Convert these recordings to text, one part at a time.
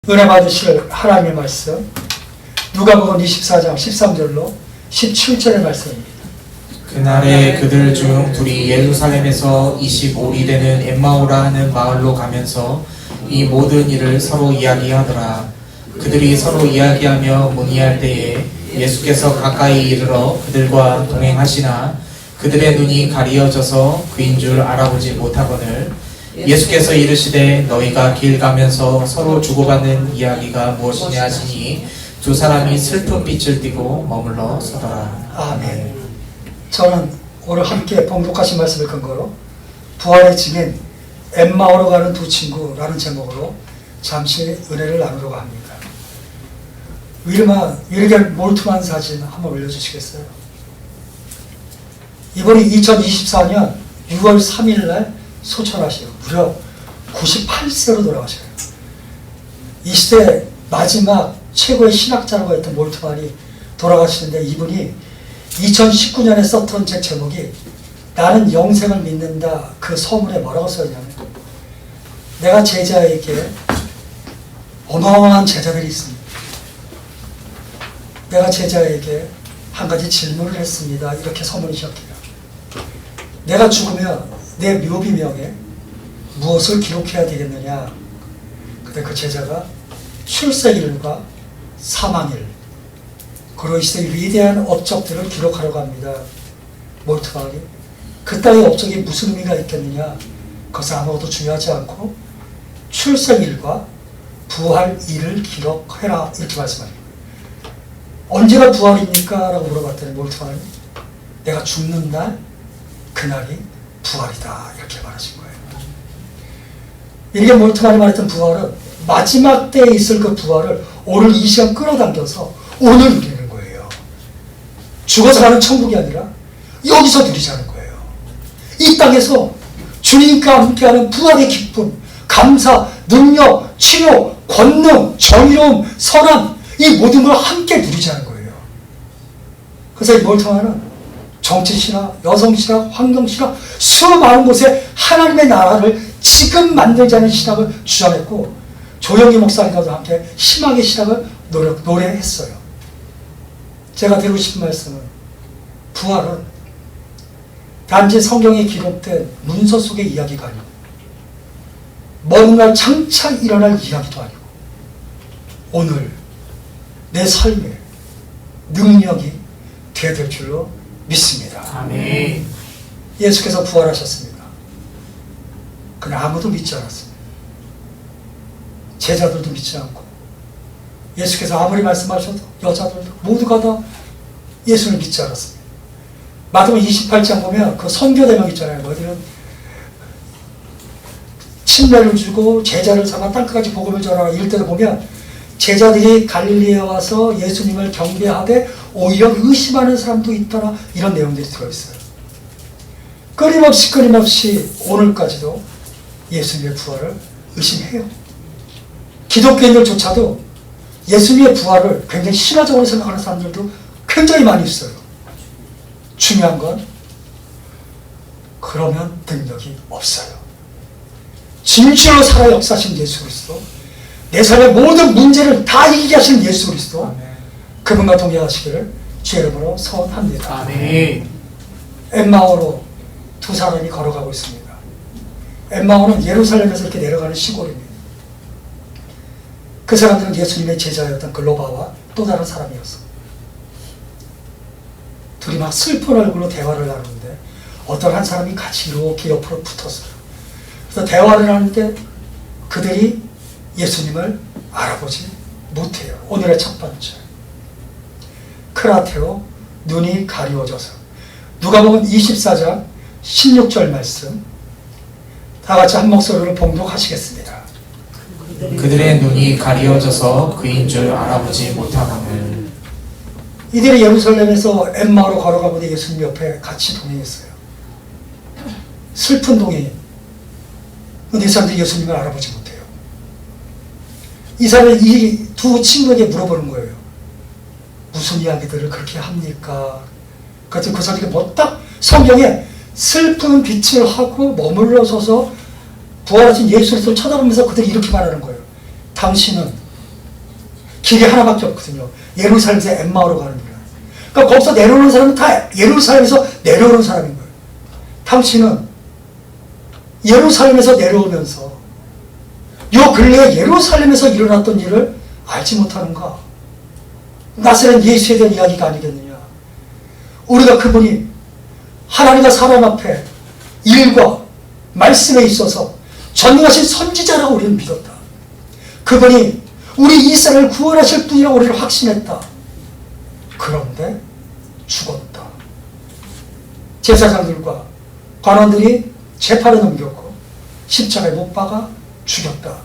은혜 받으실 하나님의 말씀, 누가복음 24장 13절로 17절의 말씀입니다. 그날에 그들 중 둘이 예루살렘에서 25리 되는 엠마오라 하는 마을로 가면서 이 모든 일을 서로 이야기하더라. 그들이 서로 이야기하며 문의할 때에 예수께서 가까이 이르러 그들과 동행하시나 그들의 눈이 가리어져서 그인 줄 알아보지 못하거늘 예수께서 이르시되 너희가 길 가면서 서로 주고받는 이야기가 무엇이냐 하시니 두 사람이 슬픈 빛을 띠고 머물러 서더라. 아멘. 저는 오늘 함께 봉독하신 말씀을 근거로 부활의 증인 엠마오로 가는 두 친구라는 제목으로 잠시 은혜를 나누려고 합니다. 윌겔 몰트만 사진 한번 올려주시겠어요? 이분이 2024년 6월 3일 날 소천하시고 무려 98세로 돌아가셔요. 이 시대 마지막 최고의 신학자라고 했던 몰트만이 돌아가시는데, 이분이 2019년에 썼던 책 제목이 나는 영생을 믿는다. 그 서문에 뭐라고 써있냐면, 내가 제자에게 어마어마한 제자들이 있습니다. 내가 제자에게 한 가지 질문을 했습니다. 이렇게 서문이 시작해요. 내가 죽으면 내 묘비명에 무엇을 기록해야 되겠느냐. 그때 그 제자가 출생일과 사망일, 그리고 이 시대의 위대한 업적들을 기록하려고 합니다. 몰트만이 그 땅의 업적이 무슨 의미가 있겠느냐, 그것은 아무것도 중요하지 않고 출생일과 부활일을 기록해라, 이렇게 말씀합니다. 언제가 부활입니까? 라고 물어봤더니 몰트만이 내가 죽는 날, 그날이 부활이다, 이렇게 말하신 거예요. 이게 몰트만이 말했던 부활은 마지막 때에 있을 그 부활을 오늘 이 시간 끌어당겨서 오늘 누리는 거예요. 죽어서 가는 천국이 아니라 여기서 누리자는 거예요. 이 땅에서 주님과 함께하는 부활의 기쁨, 감사, 능력, 치료, 권능, 정의로움, 선한, 이 모든 걸 함께 누리자는 거예요. 그래서 이 몰트만은 정치신학, 여성신학, 환경신학, 수많은 곳에 하나님의 나라를 지금 만들자는 신학을 주장했고, 조영기 목사님과도 함께 희망의 신학을 노래했어요. 제가 드리고 싶은 말씀은, 부활은 단지 성경에 기록된 문서 속의 이야기가 아니고 먼 날 장차 일어날 이야기도 아니고 오늘 내 삶의 능력이 되어야 될 줄로 믿습니다. 아멘. 예수께서 부활하셨습니다. 그러나 아무도 믿지 않았습니다. 제자들도 믿지 않고, 예수께서 아무리 말씀하셔도 여자들도 모두가 다 예수를 믿지 않았습니다. 마태복음 28장 보면 그 선교대명 있잖아요. 어디는 침례를 주고 제자를 삼아 땅끝까지 복음을 전하라, 이럴 때도 보면 제자들이 갈릴리에 와서 예수님을 경배하되 오히려 의심하는 사람도 있더라, 이런 내용들이 들어있어요. 끊임없이 오늘까지도 예수님의 부활을 의심해요. 기독교인들조차도 예수님의 부활을 굉장히 신화적으로 생각하는 사람들도 굉장히 많이 있어요. 중요한 건 그러면 능력이 없어요. 진실로 살아 역사하신 예수 그리스도, 내 삶의 모든 문제를 다 이기게 하시는 예수 그리스도, 그분과 동행하시기를 주의 이름으로 소원합니다. 아멘. 엠마오로 두 사람이 걸어가고 있습니다. 엠마오는 예루살렘에서 이렇게 내려가는 시골입니다. 그 사람들은 예수님의 제자였던 글로바와 또 다른 사람이었어. 둘이 막 슬픈 얼굴로 대화를 나누는데 어떤 한 사람이 같이 이렇게 옆으로 붙었어요. 그래서 대화를 하는데 그들이 예수님을 알아보지 못해요. 오늘의 첫 번째, 크라테오, 눈이 가리워져서. 누가복음 24장 16절 말씀 다 같이 한 목소리로 봉독하시겠습니다. 그들의 눈이 가리어져서 그인 줄 알아보지 못하거늘. 이들이 예루살렘에서 엠마오로 걸어가보니 예수님 옆에 같이 동행했어요. 슬픈 동행. 근데 이 사람들이 예수님을 알아보지 못해요. 이 사람이 이 두 친구에게 물어보는 거예요. 무슨 이야기들을 그렇게 합니까? 그래서 그 사람이 딱 성경에 슬픈 빛을 하고 머물러 서서 부활하신 예수 그리스도를 쳐다보면서 그들이 이렇게 말하는 거예요. 당신은 길이 하나밖에 없거든요. 예루살렘에서 엠마오로 가는 길. 그러니까 거기서 내려오는 사람은 다 예루살렘에서 내려오는 사람인 거예요. 당신은 예루살렘에서 내려오면서 요 근래에 예루살렘에서 일어났던 일을 알지 못하는가? 나사렛 예수에 대한 이야기가 아니겠느냐? 우리가 그분이 하나님과 사람 앞에 일과 말씀에 있어서 전능하신 선지자라고 우리는 믿었다. 그분이 우리 이스라엘을 구원하실 분이라고 우리를 확신했다. 그런데 죽었다. 제사장들과 관원들이 재판에 넘겼고 십자가에 못 박아 죽였다.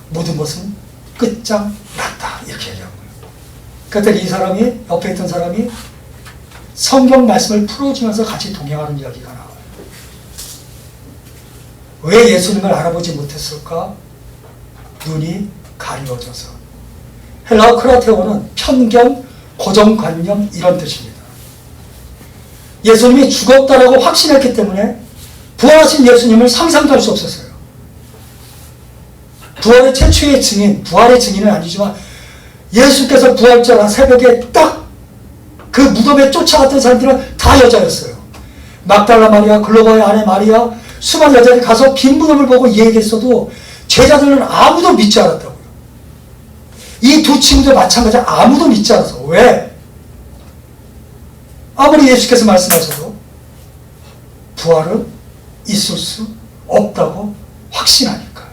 모든 것은 끝장났다. 이렇게 얘기한 거예요. 그때 이 사람이, 옆에 있던 사람이 성경 말씀을 풀어주면서 같이 동행하는 이야기가 나와요. 왜 예수님을 알아보지 못했을까? 눈이 가리워져서. 헬라어 크라테오는 편견, 고정관념 이런 뜻입니다. 예수님이 죽었다라고 확신했기 때문에 부활하신 예수님을 상상도 할 수 없었어요. 부활의 최초의 증인, 부활의 증인은 아니지만 예수께서 부활절 새벽에 딱 그 무덤에 쫓아갔던 사람들은 다 여자였어요. 막달라 마리아, 글로바의 아내 마리아, 수많은 여자들이 가서 빈 무덤을 보고 얘기했어도 제자들은 아무도 믿지 않았다고요. 이 두 친구들 마찬가지로 아무도 믿지 않아서. 왜? 아무리 예수께서 말씀하셔도 부활은 있을 수 없다고 확신하니까.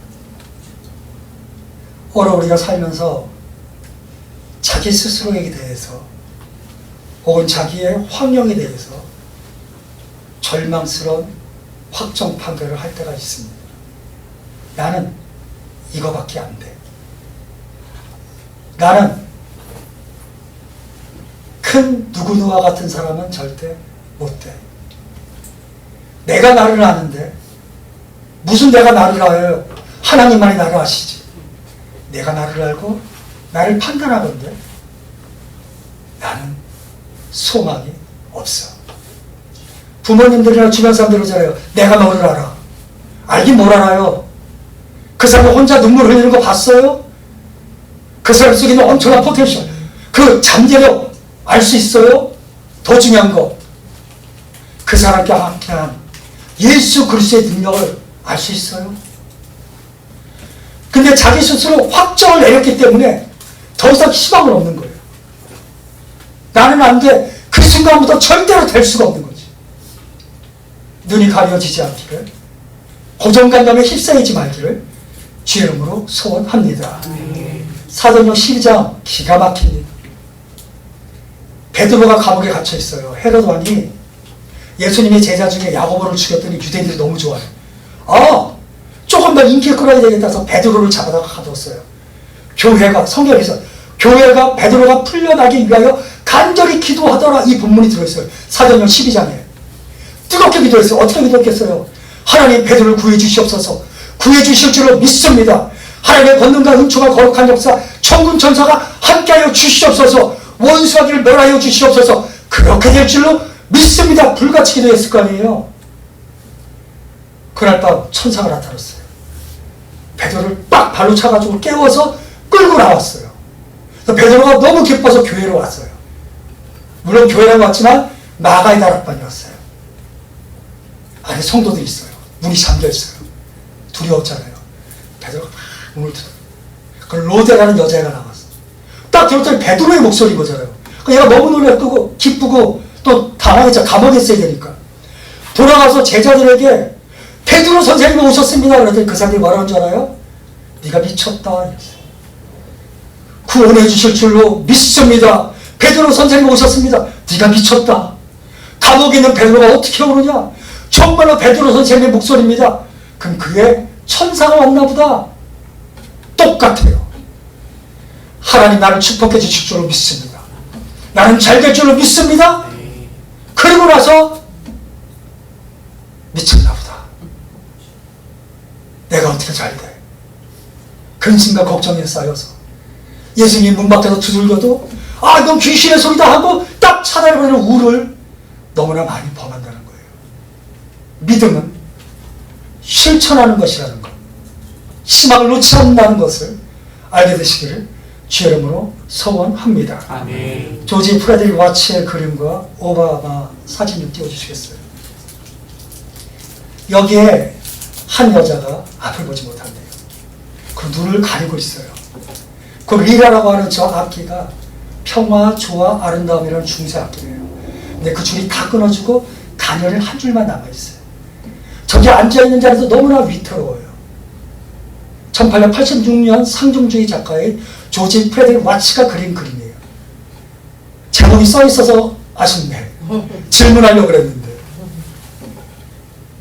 오늘 우리가 살면서 자기 스스로에 대해서 혹은 자기의 환경에 대해서 절망스러운 확정 판결을 할 때가 있습니다. 나는 이거밖에 안 돼. 나는 큰 누구누가 같은 사람은 절대 못 돼. 내가 나를 아는데 무슨 내가 나를 알아요? 하나님만이 나를 아시지. 내가 나를 알고 나를 판단하건대 나는 소망이 없어. 부모님들이나 주변 사람들 그러잖아요. 내가 너를 알아. 알긴 뭘 알아요. 그 사람 혼자 눈물 흘리는 거 봤어요? 그 사람 속에 있는 엄청난 포텐셜, 그 잠재력 알 수 있어요? 더 중요한 거, 그 사람께 함께한 예수 그리스도의 능력을 알 수 있어요? 근데 자기 스스로 확정을 내렸기 때문에 더 이상 희망은 없는 거예요. 나는 안 돼. 그 순간부터 절대로 될 수가 없는 거지. 눈이 가려지지 않기를, 고정관념에 휩싸이지 말기를 주의 이름으로 소원합니다. 사도행전 12장 기가 막힙니다. 베드로가 감옥에 갇혀 있어요. 헤롯 왕이 예수님의 제자 중에 야고보를 죽였더니 유대인들이 너무 좋아요. 조금 더 인기 끌어야 되겠다 해서 베드로를 잡아다가 가뒀어요. 교회가, 성경에서 교회가 베드로가 풀려나기 위하여 간절히 기도하더라, 이 본문이 들어있어요. 사도행전 12장에 뜨겁게 기도했어요. 어떻게 기도했겠어요? 하나님, 베드로를 구해 주시옵소서. 구해 주실 줄로 믿습니다. 하나님의 권능과 은총과 거룩한 역사, 천군 천사가 함께하여 주시옵소서. 원수하기를 멸하여 주시옵소서. 그렇게 될 줄로 믿습니다. 불같이 기도했을 거 아니에요. 그날 밤 천사가 나타났어요. 베드로를 빡 발로 차가지고 깨워서 끌고 나왔어요. 베드로가 너무 기뻐서 교회로 왔어요. 물론 교회라고 왔지만 마가의 다락방이었어요. 안에 성도들이 있어요. 문이 잠겨있어요. 두려웠잖아요. 베드로가 막 문을 닫아요. 그 로데라는 여자애가 나왔어. 딱 들었더니 베드로의 목소리인 거잖아요. 얘가 너무 놀랐고 기쁘고 또 당황했죠. 감옥에 있어야 되니까. 돌아가서 제자들에게 베드로 선생님이 오셨습니다. 그랬더니 그 사람들이 뭐라는 줄 알아요? 네가 미쳤다. 이랬어요. 구원해 주실 줄로 믿습니다. 베드로 선생님이 오셨습니다. 네가 미쳤다. 감옥에 있는 베드로가 어떻게 오느냐? 정말로 베드로 선생님의 목소리입니다. 그럼 그게 천사가 왔나 보다. 똑같아요. 하나님 나를 축복해 주실 줄로 믿습니다. 나는 잘 될 줄로 믿습니다. 그리고 나서 미쳤나 보다. 내가 어떻게 잘 돼? 근심과 걱정에 쌓여서 예수님 문 밖에서 두들겨도 이건 귀신의 소리다 하고 딱 차단해버리는 우를 너무나 많이 범한다는 거예요. 믿음은 실천하는 것이라는 것, 희망을 놓지 않는다는 것을 알게 되시기를 주의 이름으로 소원합니다. 아멘. 조지 프레드릭 와츠의 그림과 오바마 사진을 띄워주시겠어요? 여기에 한 여자가 앞을 보지 못한대요. 그 눈을 가리고 있어요. 그 리라라고 하는 저 악기가 평화, 조화, 아름다움이라는 중세 악기예요. 근데 그 줄이 다 끊어지고 단열은 한 줄만 남아있어요. 저기 앉아있는 자리도 너무나 위태로워요. 1886년 상종주의 작가의 조지 프레드릭 와츠가 그린 그림이에요. 제목이 써있어서 아쉽네. 질문하려고 그랬는데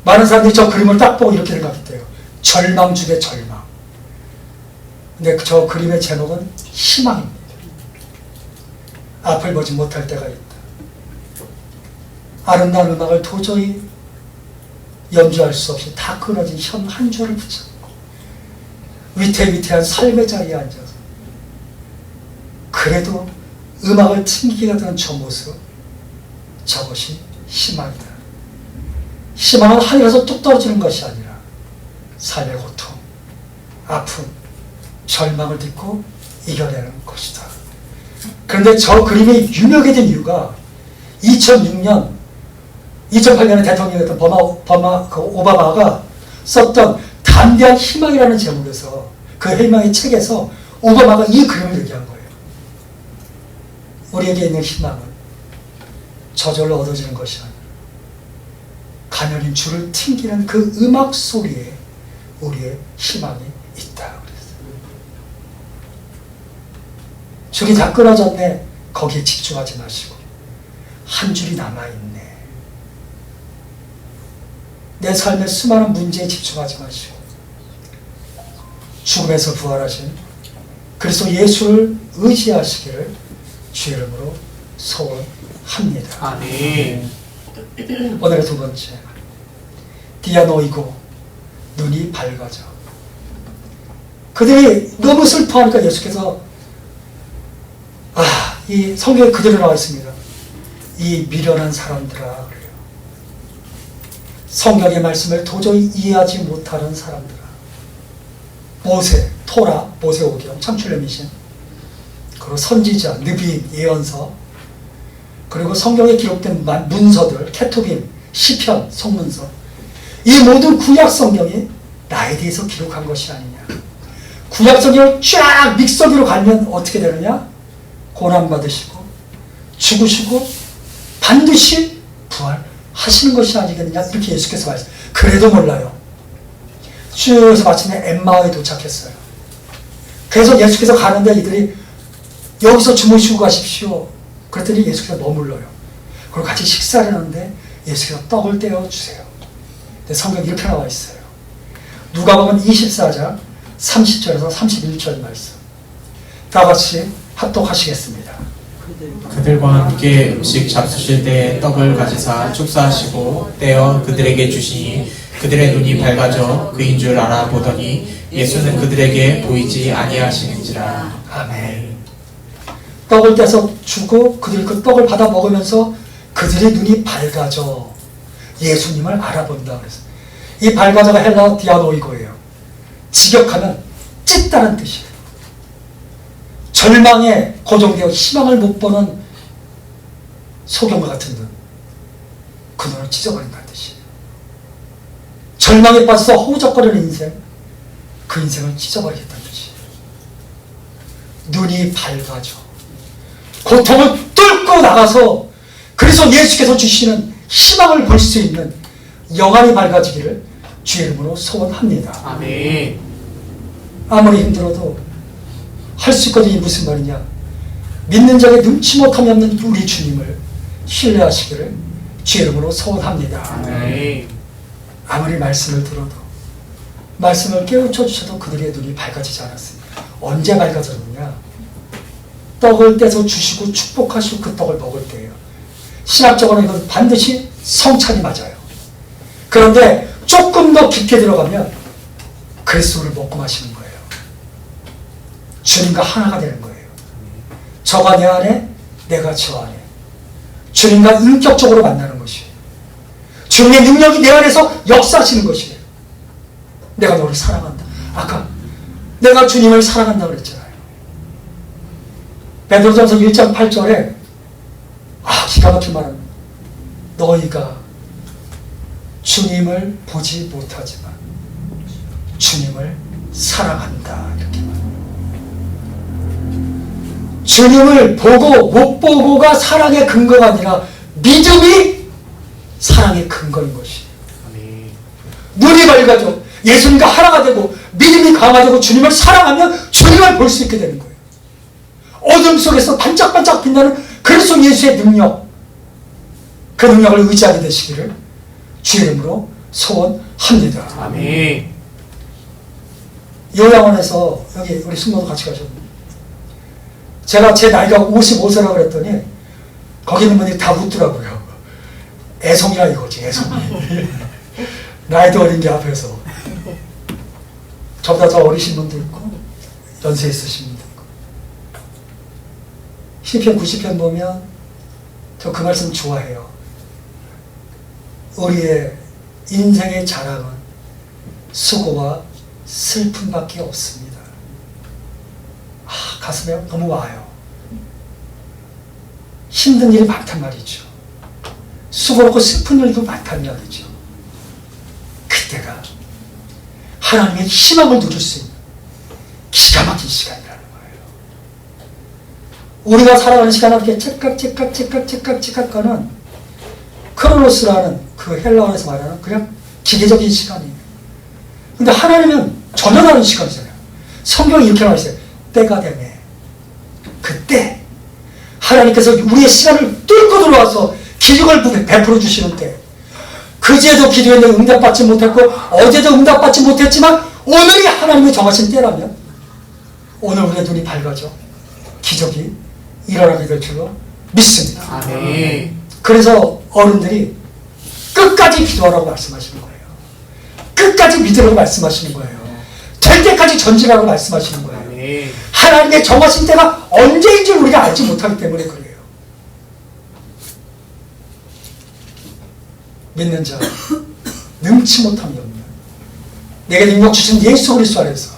많은 사람들이 저 그림을 딱 보고 이렇게 생각했대요. 절망 중에 절망. 근데 저 그림의 제목은 희망입니다. 앞을 보지 못할 때가 있다. 아름다운 음악을 도저히 연주할 수 없이 다 끊어진 현 한 줄을 붙잡고 위태위태한 삶의 자리에 앉아서 그래도 음악을 튕기게 되는 저 모습, 저것이 희망이다. 희망은 하늘에서 뚝 떨어지는 것이 아니라 삶의 고통, 아픔, 절망을 딛고 이겨내는 것이다. 그런데 저 그림이 유명해진 이유가 2008년에 대통령이었던 오바마가 썼던 담대한 희망이라는 제목에서 그 희망의 책에서 오바마가 이 그림을 얘기한 거예요. 우리에게 있는 희망은 저절로 얻어지는 것이 아니라 가녀린 줄을 튕기는 그 음악 소리에 우리의 희망이 있다. 그랬어요. 줄이 다 끊어졌네. 거기에 집중하지 마시고 한 줄이 남아있네. 내 삶의 수많은 문제에 집중하지 마시고 죽음에서 부활하신 그리스도 예수를 의지하시기를 주의 이름으로 소원합니다. 아멘. 오늘의 두 번째, 디아노이고 눈이 밝아져. 그들이 너무 슬퍼하니까 예수께서 이 성경에 그대로 나와 있습니다. 이 미련한 사람들아 그래요. 성경의 말씀을 도저히 이해하지 못하는 사람들아. 모세, 토라, 모세오경, 창출레미신, 그리고 선지자, 느비, 예언서, 그리고 성경에 기록된 문서들, 케토빔, 시편, 성문서, 이 모든 구약 성경이 나에 대해서 기록한 것이 아니냐. 구약 성경을 쫙 믹서기로 갈면 어떻게 되느냐? 고난받으시고 죽으시고 반드시 부활하시는 것이 아니겠느냐. 이렇게 예수께서 말씀. 그래도 몰라요. 쭉 마침내 엠마오에 도착했어요. 그래서 예수께서 가는데 이들이 여기서 주무시고 가십시오. 그랬더니 예수께서 머물러요. 그리고 같이 식사를 하는데 예수께서 떡을 떼어주세요. 근데 성경에 이렇게 나와 있어요. 누가복음 24장 30절에서 31절 말씀. 다 같이 합독하시겠습니다. 그들과 함께 음식 잡수실 때 떡을 가지사 축사하시고 떼어 그들에게 주시니 그들의 눈이 밝아져 그인 줄 알아보더니 예수는 그들에게 보이지 아니하시는지라. 아멘. 떡을 떼서 주고 그들이 그 떡을 받아 먹으면서 그들의 눈이 밝아져 예수님을 알아본다 그랬어요. 이 밝아져가 헬라어 디아노이고예요. 직역하면 찢다는 뜻이에요. 절망에 고정되어 희망을 못 보는 소경과 같은 눈, 그 눈을 찢어버린다는 뜻이에요. 절망에 빠져서 허우적거리는 인생, 그 인생을 찢어버리겠다는 뜻이에요. 눈이 밝아져 고통을 뚫고 나가서 그래서 예수께서 주시는 희망을 볼 수 있는 영안이 밝아지기를 주의 이름으로 소원합니다. 아멘. 아무리 힘들어도 할 수 있거든요. 무슨 말이냐, 믿는 자에게 눈치 못함이 없는 우리 주님을 신뢰하시기를 주의 이름으로 소원합니다. 아멘. 아무리 말씀을 들어도 말씀을 깨우쳐 주셔도 그들의 눈이 밝아지지 않았습니다. 언제 밝아졌느냐? 떡을 떼서 주시고 축복하시고 그 떡을 먹을 때예요. 신학적으로는 이건 반드시 성찬이 맞아요. 그런데 조금 더 깊게 들어가면 그리스도를 먹고 마시는 거예요. 주님과 하나가 되는 거예요. 저가 내 안에, 내가 저 안에. 주님과 인격적으로 만나는 것이에요. 주님의 능력이 내 안에서 역사하시는 것이에요. 내가 너를 사랑한다. 아까 내가 주님을 사랑한다고 그랬잖아요. 베드로전서 1장 8절에 기가 막힌 말합니다. 너희가 주님을 보지 못하지만 주님을 사랑한다 이렇게 말합니다. 주님을 보고 못 보고가 사랑의 근거가 아니라 믿음이 사랑의 근거인 것이에요. 눈이 밝아져 예수님과 하나가 되고 믿음이 강화되고 주님을 사랑하면 주님을 볼 수 있게 되는 거예요. 어둠 속에서 반짝반짝 빛나는 그리스도 예수의 능력, 그 능력을 의지하게 되시기를 주의 이름으로 소원합니다. 아멘. 요양원에서 여기 우리 숙모도 같이 가셨는데 제가 제 나이가 55세라고 그랬더니 거기 있는 분들이 다 웃더라고요. 애송이라 이거지, 애송이. 나이도 어린 게 앞에서. 저보다 더 어리신 분도 있고 연세 있으신 분도 있고. 시편 90편 보면 저 그 말씀 좋아해요. 우리의 인생의 자랑은 수고와 슬픔밖에 없습니다. 가슴에 너무 와요. 힘든 일이 많단 말이죠. 수고롭고 슬픈 일도 많단 말이죠. 그때가 하나님의 희망을 누릴 수 있는 기가 막힌 시간이라는 거예요. 우리가 살아가는 시간은 이렇게 째깍 가는 크로노스라는 그 헬라어에서 말하는 그냥 기계적인 시간이에요. 근데 하나님은 전혀 다른 시간이잖아요. 성경이 이렇게 말했어요. 때가 되네. 그때 하나님께서 우리의 시간을 뚫고 들어와서 기적을 베풀어 주시는 때, 그제도 기도했는데 응답받지 못했고 어제도 응답받지 못했지만 오늘이 하나님이 정하신 때라면 오늘 우리의 눈이 밝아져 기적이 일어나게 될 줄로 믿습니다. 아멘. 그래서 어른들이 끝까지 기도하라고 말씀하시는 거예요. 끝까지 믿으라고 말씀하시는 거예요. 될 때까지 전진하라고 말씀하시는 거예요. 아멘. 하나님의 정하신 때가 언제인 줄 우리가 알지 못하기 때문에 그래요. 믿는 자 능치 못함이 없는 내게 능력 주신 예수 그리스도 안에서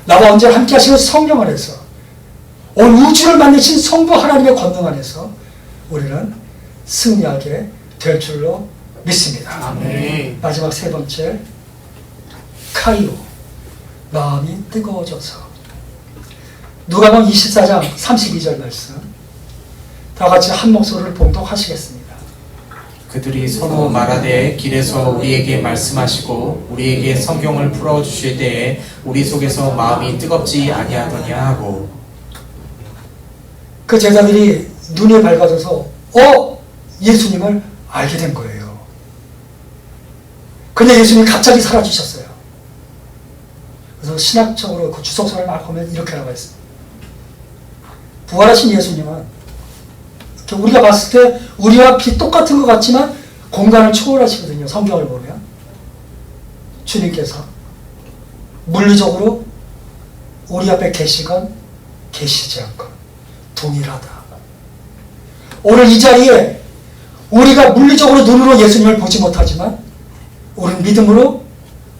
나와 언제나 함께 하시는 성령 안에서 온 우주를 만드신 성부 하나님의 권능 안에서 우리는 승리하게 될 줄로 믿습니다. 아멘. 마지막 세 번째, 카이오, 마음이 뜨거워져서. 누가복음 24장 32절 말씀 다 같이 한 목소리를 봉독하시겠습니다. 그들이 서로 말하되 길에서 우리에게 말씀하시고 우리에게 성경을 풀어주실 때에 우리 속에서 마음이 뜨겁지 아니하더냐 하고. 그 제자들이 눈이 밝아져서 예수님을 알게 된 거예요. 근데 예수님이 갑자기 사라지셨어요. 그래서 신학적으로 그 주석서를 막 보면 이렇게 나와 있습니다. 부활하신 예수님은 우리가 봤을 때 우리와 빛 똑같은 것 같지만 공간을 초월하시거든요. 성경을 보면 주님께서 물리적으로 우리 앞에 계시건 계시지 않건 동일하다. 오늘 이 자리에 우리가 물리적으로 눈으로 예수님을 보지 못하지만 우리는 믿음으로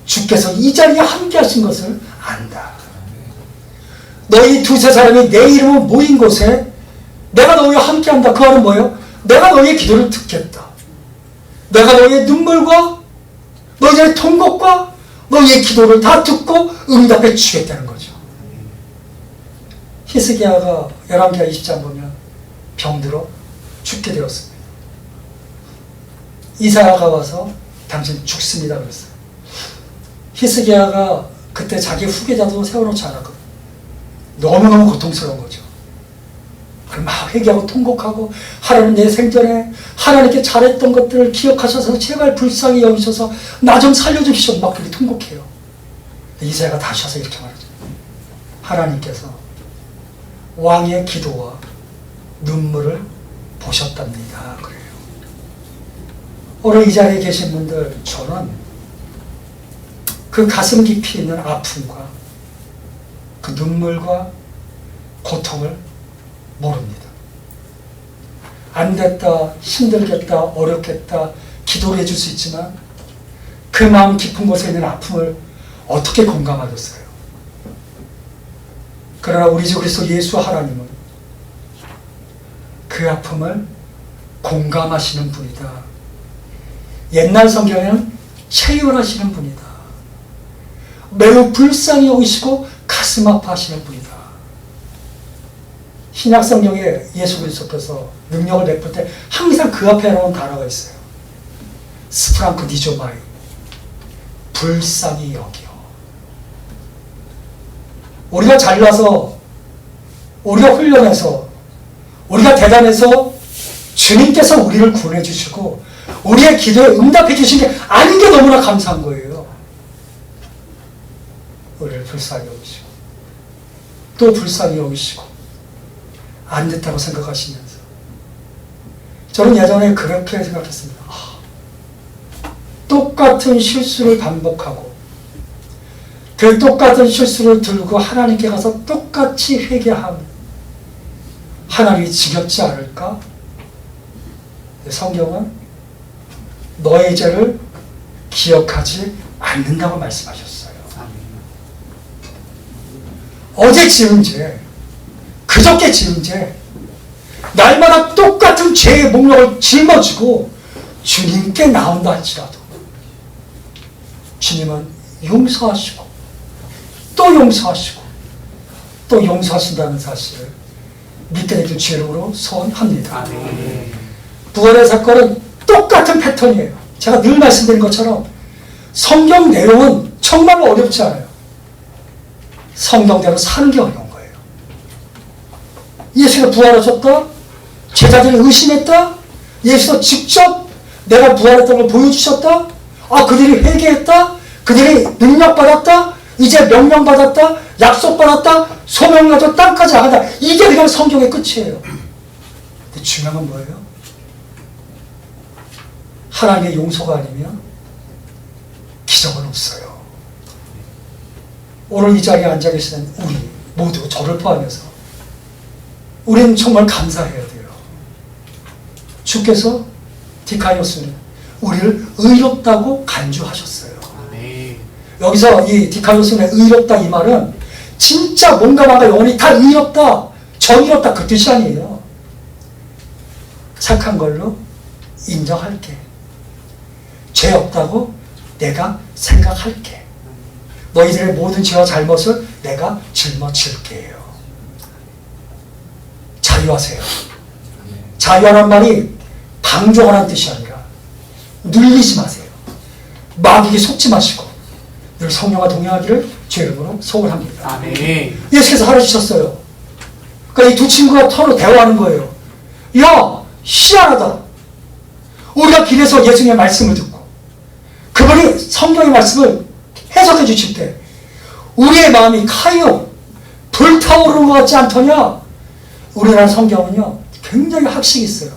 주께서 이 자리에 함께 하신 것을 안다. 너희 두세 사람이 내 이름으로 모인 곳에 내가 너희와 함께한다. 그 말은 뭐예요? 내가 너희의 기도를 듣겠다. 내가 너희의 눈물과 너희의 통곡과 너희의 기도를 다 듣고 응답해 주겠다는 거죠. 히스기야가 열왕기하 20장 보면 병들어 죽게 되었습니다. 이사야가 와서 당신 죽습니다 그랬어요. 히스기야가 그때 자기 후계자도 세워놓지 않았거든요. 너무너무 고통스러운 거죠. 그럼 막 회개하고 통곡하고 하나님 내 생전에 하나님께 잘했던 것들을 기억하셔서 제발 불쌍히 여기셔서 나 좀 살려주시오 막 그렇게 통곡해요. 이사야가 다시 와서 이렇게 말하죠. 하나님께서 왕의 기도와 눈물을 보셨답니다. 그래요. 오늘 이 자리에 계신 분들, 저는 그 가슴 깊이 있는 아픔과 그 눈물과 고통을 모릅니다. 안 됐다, 힘들겠다, 어렵겠다 기도를 해줄 수 있지만 그 마음 깊은 곳에 있는 아픔을 어떻게 공감하겠어요? 그러나 우리 주 그리스도 예수 하나님은 그 아픔을 공감하시는 분이다. 옛날 성경에는 체휼하시는 분이다. 매우 불쌍히 여기시고 가슴 아파하시는 분이다. 신약 성경에 예수 그리스도께서 능력을 베풀 때 항상 그 앞에 나온 단어가 있어요. 스프랑크 니조마이, 불쌍히 여기요. 우리가 잘나서, 우리가 훈련해서, 우리가 대단해서 주님께서 우리를 구원해 주시고 우리의 기도에 응답해 주신 게 아닌 게 너무나 감사한 거예요. 우리를 불쌍히 여기시고 또 불쌍히 여기시고 안 됐다고 생각하시면서, 저는 예전에 그렇게 생각했습니다. 똑같은 실수를 반복하고 그 똑같은 실수를 들고 하나님께 가서 똑같이 회개하면 하나님이 지겹지 않을까? 성경은 너의 죄를 기억하지 않는다고 말씀하셨어요. 어제 지은 죄, 그저께 지은 죄, 날마다 똑같은 죄의 목록을 짊어지고 주님께 나온다 할지라도 주님은 용서하시고 또 용서하시고 또 용서하신다는 사실을 믿게 되길 주의 이름으로 소원합니다. 부활의 사건은 똑같은 패턴이에요. 제가 늘 말씀드린 것처럼 성경 내용은 정말로 어렵지 않아요. 성경대로 사는 게 어려운 거예요. 예수가 부활하셨다? 제자들이 의심했다? 예수가 직접 내가 부활했다는 걸 보여주셨다? 그들이 회개했다? 그들이 능력받았다? 이제 명령받았다? 약속받았다? 소명하고 땅까지 나간다? 이게 그냥 성경의 끝이에요. 근데 중요한 건 뭐예요? 하나님의 용서가 아니면 기적은 없어요. 오늘 이 자리에 앉아 계시는 우리 모두, 저를 포함해서 우리는 정말 감사해야 돼요. 주께서 디카이오스는 우리를 의롭다고 간주하셨어요. 여기서 이 디카이오스는 의롭다 이 말은 진짜 뭔가 영혼이 다 의롭다, 정의롭다 그 뜻이 아니에요. 착한 걸로 인정할게. 죄 없다고 내가 생각할게. 너희들의 모든 죄와 잘못을 내가 짊어질게요. 자유하세요. 자유하란 말이 방종하라는 뜻이 아니라 눌리지 마세요. 마귀에게 속지 마시고 늘 성령과 동행하기를 주의 이름으로 소원합니다. 아멘. 예수께서 가르치셨어요. 그러니까 이 두 친구가 서로 대화하는 거예요. 야, 희한하다. 우리가 길에서 예수님의 말씀을 듣고 그분이 성경의 말씀을 해석해 주실 때 우리의 마음이 카이오 불타오르는 것 같지 않더냐? 우리나라 성경은요 굉장히 학식이 있어요.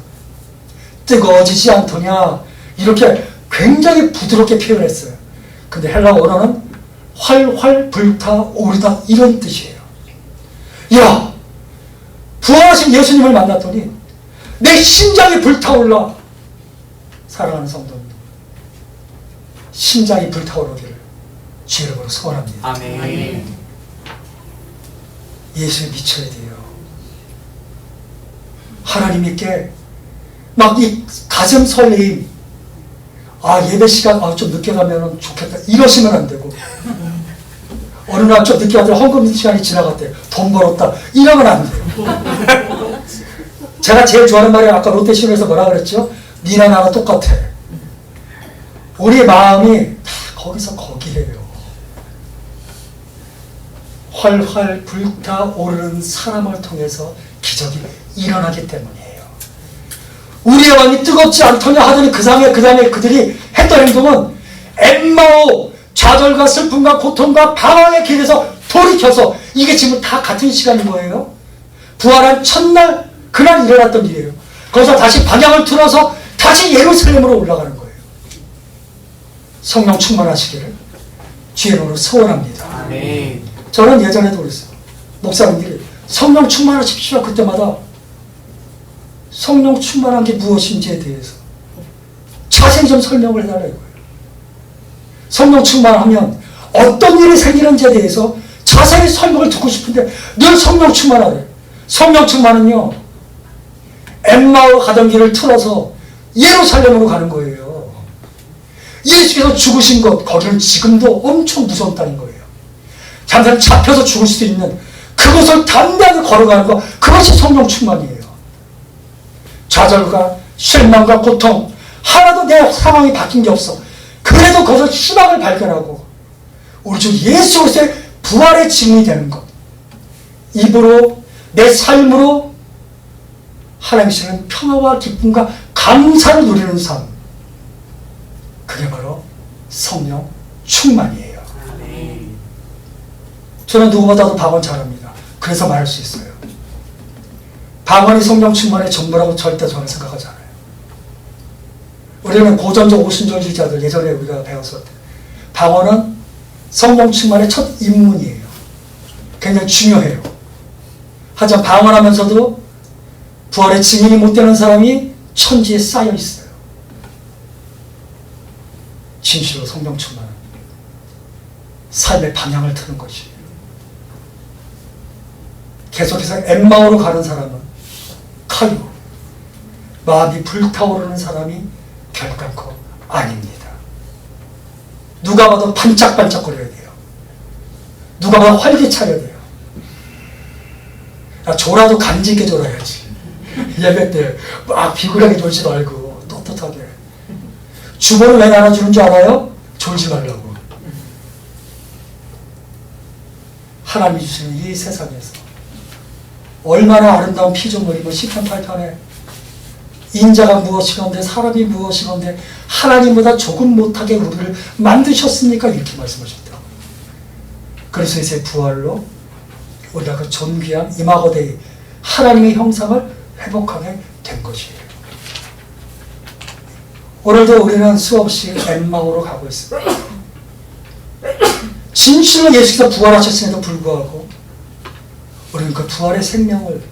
뜨거워지지 않더냐? 이렇게 굉장히 부드럽게 표현했어요. 근데 헬라 언어는 활활 불타오르다 이런 뜻이에요. 야, 부활하신 예수님을 만났더니 내 심장이 불타올라. 사랑하는 성도님, 심장이 불타오르기를 주의 이름으로 소원합니다. 아멘. 예수에 미쳐야 돼요. 하나님께 막 이 가슴 설레임, 예배 시간 좀 늦게 가면 좋겠다 이러시면 안 되고, 어느 날 좀 늦게 가더니 헌금 시간이 지나갔대, 돈 벌었다 이러면 안 돼요. 제가 제일 좋아하는 말이 아까 롯데신호에서 뭐라 그랬죠? 니나 나나 똑같아. 우리 마음이 다 거기서 거기에요. 활활 불타오르는 사람을 통해서 기적이 일어나기 때문이에요. 우리의 마음이 뜨겁지 않더냐 하더니 그 다음에 그들이 했던 행동은 엠마오, 좌절과 슬픔과 고통과 방황의 길에서 돌이켜서, 이게 지금 다 같은 시간인 거예요. 부활한 첫날 그날 일어났던 일이에요. 거기서 다시 방향을 틀어서 다시 예루살렘으로 올라가는 거예요. 성령 충만하시기를 주의 이름으로 소원합니다. 아멘. 저는 예전에도 그랬어요. 목사님들이 성령 충만하십시오. 그때마다 성령 충만한 게 무엇인지에 대해서 자세히 좀 설명을 해달라는 거예요. 성령 충만하면 어떤 일이 생기는지에 대해서 자세히 설명을 듣고 싶은데 늘 성령 충만하래. 성령 충만은요, 엠마오 가던 길을 틀어서 예루살렘으로 가는 거예요. 예수께서 죽으신 것, 거기는 지금도 엄청 무서운 땅인 거예요. 잠깐 잡혀서 죽을 수도 있는 그것을 담대하게 걸어가는 것, 그것이 성령 충만이에요. 좌절과 실망과 고통, 하나도 내 상황이 바뀐 게 없어. 그래도 거기서 희망을 발견하고 우리 주 예수 그리스도의 부활의 증인이 되는 것, 입으로 내 삶으로 하나님 주시는 평화와 기쁨과 감사를 누리는 삶, 그게 바로 성령 충만이에요. 저는 누구보다도 방언 잘합니다. 그래서 말할 수 있어요. 방언이 성령 충만의 전부라고 절대 저는 생각하지 않아요. 우리는 고전적 오순절주의자들, 예전에 우리가 배웠을 때 방언은 성령 충만의 첫 입문이에요. 굉장히 중요해요. 하지만 방언하면서도 부활의 증인이 못 되는 사람이 천지에 쌓여 있어요. 진실로 성령 충만은 삶의 방향을 트는 것이에요. 계속해서 엠마오로 가는 사람은 카요, 마음이 불타오르는 사람이 결단코 아닙니다. 누가 봐도 반짝반짝거려야 돼요. 누가 봐도 활기차려야 돼요. 야, 졸아도 간지 있게 졸아야지. 예배 때 막 비굴하게 졸지 말고 떳떳하게. 주보를 왜 나눠주는 줄 알아요? 졸지 말라고. 하나님이 주시는 이 세상에서 얼마나 아름다운 피조물이고 시편 8편에 인자가 무엇이건데 사람이 무엇이건데 하나님보다 조금 못하게 우리를 만드셨습니까? 이렇게 말씀하셨더라고요. 그래서 이제 부활로 우리가 그 존귀한 이마고데이 하나님의 형상을 회복하게 된 것이에요. 오늘도 우리는 수없이 엠마오로 가고 있습니다. 진실로 예수께서 부활하셨음에도 불구하고 우리는 그 부활의 생명을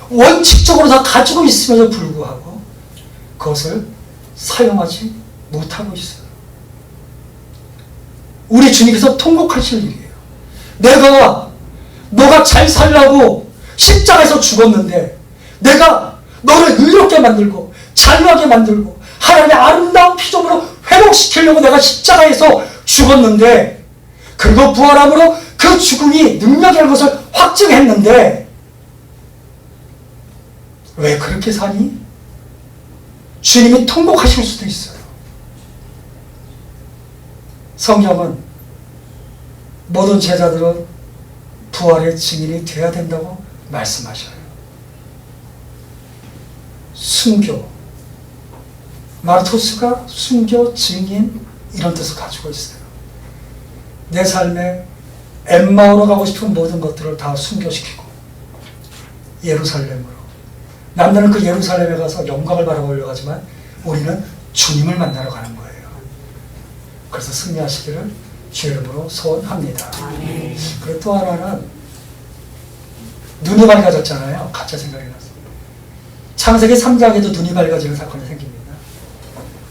원칙적으로 다 가지고 있음에도 불구하고 그것을 사용하지 못하고 있어요. 우리 주님께서 통곡하실 일이에요. 너가 잘 살라고 십자가에서 죽었는데 내가 너를 의롭게 만들고 자유하게 만들고 하나님의 아름다운 피조물로 회복시키려고 내가 십자가에서 죽었는데 그리고 부활함으로 그 죽음이 능력이라는 것을 확증했는데 왜 그렇게 사니? 주님이 통곡하실 수도 있어요. 성경은 모든 제자들은 부활의 증인이 되어야 된다고 말씀하셔요. 순교, 마르토스가 순교, 증인 이런 뜻을 가지고 있어요. 내 삶에 엠마오로 가고 싶은 모든 것들을 다 순교시키고 예루살렘으로, 남들은 그 예루살렘에 가서 영광을 바라보려고 하지만 우리는 주님을 만나러 가는 거예요. 그래서 승리하시기를 주의 이름으로 소원합니다. 그리고 또 하나는 눈이 밝아졌잖아요. 가짜 생각이 나서 창세기 3장에도 눈이 밝아지는 사건이 생깁니다.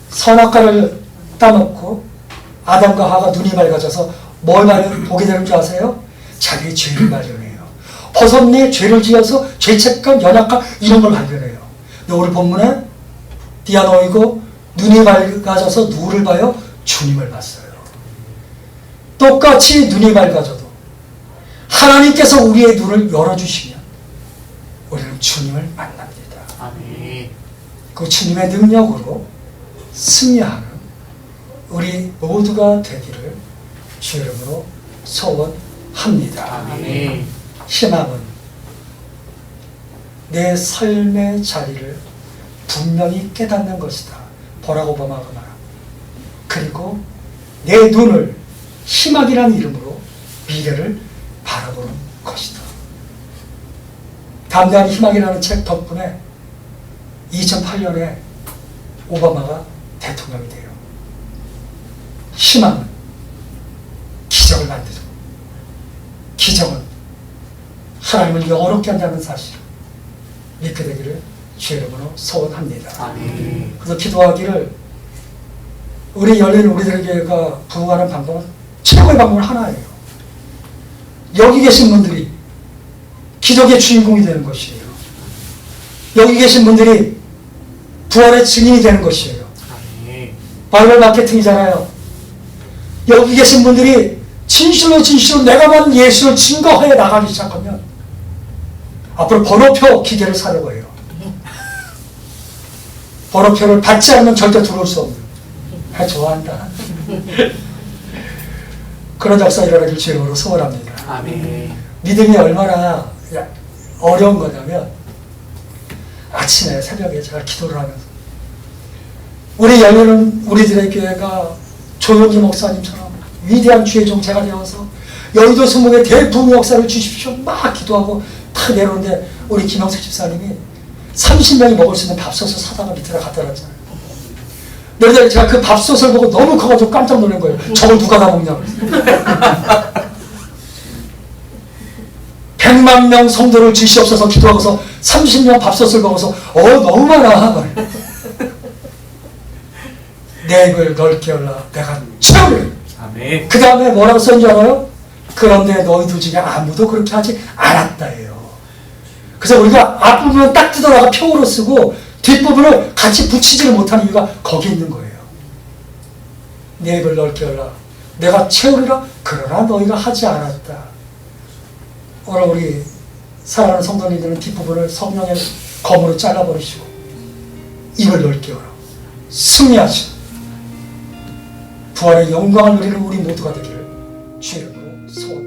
선악과를 따먹고 아담과 하와가 눈이 밝아져서 뭘 보게 되는 줄 아세요? 자기의 죄를 발견해요. 벗었네, 죄를 지어서 죄책감, 연약감 이런 걸 발견해요. 근데 오늘 본문에 디아노이고 눈이 밝아져서 누구를 봐요? 주님을 봤어요. 똑같이 눈이 밝아져도 하나님께서 우리의 눈을 열어주시면 우리는 주님을 만납니다. 아멘. 그 주님의 능력으로 승리하는 우리 모두가 되기를 주의 이름으로 소원합니다. 아멘. 희망은 내 삶의 자리를 분명히 깨닫는 것이다. 버락 오바마가 말합니다. 그리고 내 눈을 희망이라는 이름으로 미래를 바라보는 것이다. 담대한 희망이라는 책 덕분에 2008년에 오바마가 대통령이 돼요. 희망은 기적을 만들고 기적은 하나님을 영원롭게 한다는 사실 믿게 되기를 주의 이름으로 소원합니다. 아멘. 그래서 기도하기를 우리 열린 우리들의 교회가 부흥하는 방법은 최고의 방법은 하나예요. 여기 계신 분들이 기적의 주인공이 되는 것이에요. 여기 계신 분들이 부활의 증인이 되는 것이에요. 아멘. 바이블 마케팅이잖아요. 여기 계신 분들이 진실로 내가 만난 예수를 증거하여 나가기 시작하면 앞으로 번호표 기계를 사려고 해요. 번호표를 받지 않으면 절대 들어올 수 없는. 좋아한다. 그런 역사 일어나길 주님으로 소원합니다. 아멘. 믿음이 얼마나 어려운 거냐면 아침에 새벽에 제가 기도를 하면서 우리 열리는 우리들의 교회가 조용기 목사님처럼 위대한 주의 종체가 되어서 여의도 수목에 대부흥 역사를 주십시오 막 기도하고 탁 내려오는데 우리 김영석 집사님이 30명이 먹을 수 있는 밥솥을 사다가 밑에다 갖다 놨잖아요. 그런데 제가 그 밥솥을 보고 너무 커가지고 깜짝 놀란 거예요. 저걸 누가 다 먹냐고. 100만 명 성도를 주시옵소서 기도하고서 30명 밥솥을 먹어서 너무 많아. 내 입을 넓게 열라 내가 채우리. 아멘. 그 다음에 뭐라고 썼는 줄 알아요? 그런데 너희들 중에 아무도 그렇게 하지 않았다예요. 그래서 우리가 앞부분은 딱 뜯어다가 표로 쓰고 뒷부분을 같이 붙이지를 못하는 이유가 거기 있는 거예요. 내 입을 넓게 열라 내가 채우리라 그러나 너희가 하지 않았다. 오늘 우리 사랑하는 성도님들은 뒷부분을 성령의 검으로 잘라버리시고 입을 넓게 열어 승리하시고 부활의 영광을 누리는 우리 모두가 되기를 주의 이름으로 소원합니다.